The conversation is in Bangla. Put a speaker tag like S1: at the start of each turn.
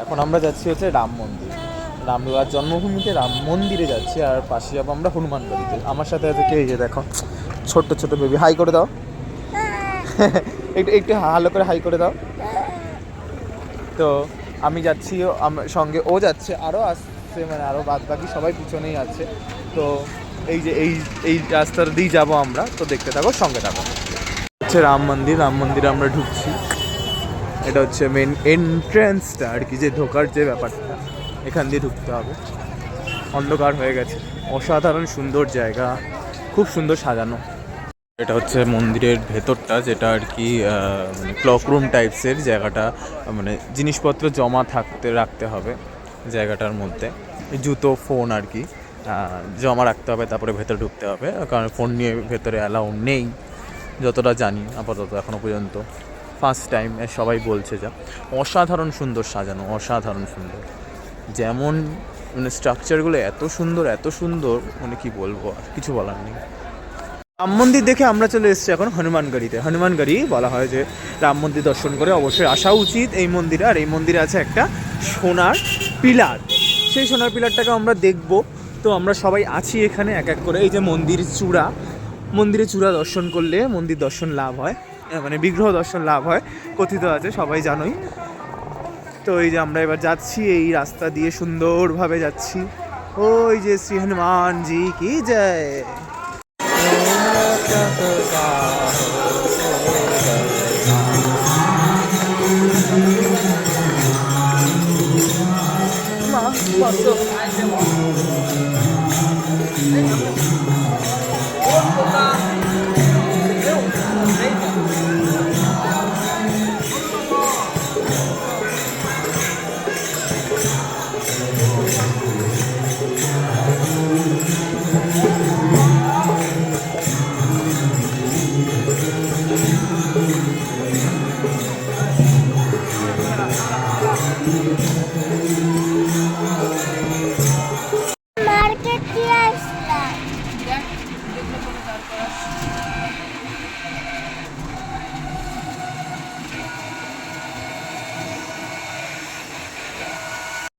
S1: এখন আমরা যাচ্ছি হচ্ছে রাম মন্দির, রামলালার জন্মভূমিতে রাম মন্দিরে যাচ্ছি, আর পাশে যাবো আমরা হনুমান বাড়িতে। আমার সাথে আছে কে, এই যে দেখো ছোট্ট ছোট বেবি, হাই করে দাও একটু একটু ভালো করে হাই করে দাও। তো আমি যাচ্ছি, সঙ্গে ও যাচ্ছে, আরও আসছে, মানে আরও বাদ বাকি সবাই পিছনেই আছে। তো এই যে এই রাস্তাটা দিয়েই যাবো আমরা, তো দেখতে থাকো, সঙ্গে থাকো। হচ্ছে রাম মন্দির, রাম মন্দিরে আমরা ঢুকছি। এটা হচ্ছে মেন এন্ট্রান্সটা আর কি, যে ঢোকার যে ব্যাপারটা, এখান দিয়ে ঢুকতে হবে। অন্ধকার হয়ে গেছে, অসাধারণ সুন্দর জায়গা, খুব সুন্দর সাজানো। এটা হচ্ছে মন্দিরের ভেতরটা, যেটা আর কি মানে ক্লক রুম টাইপসের জায়গাটা, মানে জিনিসপত্র জমা রাখতে হবে জায়গাটার মধ্যে। জুতো, ফোন আর কি জমা রাখতে হবে, তারপরে ভেতরে ঢুকতে হবে, কারণ ফোন নিয়ে ভেতরে অ্যালাউ নেই যতটা জানি আপাতত, এখনও পর্যন্ত ফার্স্ট টাইম সবাই বলছে। যা অসাধারণ সুন্দর সাজানো, অসাধারণ সুন্দর, যেমন মানে স্ট্রাকচারগুলো এত সুন্দর, এত সুন্দর, মানে কি বলবো, আর কিছু বলার নেই। রাম মন্দির দেখে আমরা চলে এসেছি এখন হনুমানগড়িতে। হনুমানগড়ি বলা হয় যে রাম মন্দির দর্শন করে অবশ্যই আসা উচিত এই মন্দিরে। আর এই মন্দিরে আছে একটা সোনার পিলার, সেই সোনার পিলারটাকে আমরা দেখব। তো আমরা সবাই আছি এখানে এক এক করে। এই যে মন্দিরে চূড়া দর্শন করলে মন্দির দর্শন লাভ হয়, মানে বিগ্রহ দর্শন লাভ হয়, কথিত আছে, সবাই জানোই। তো এই যে আমরা এবার যাচ্ছি, এই রাস্তা দিয়ে সুন্দরভাবে যাচ্ছি। ওই যে শ্রী হনুমান জি কি জয়।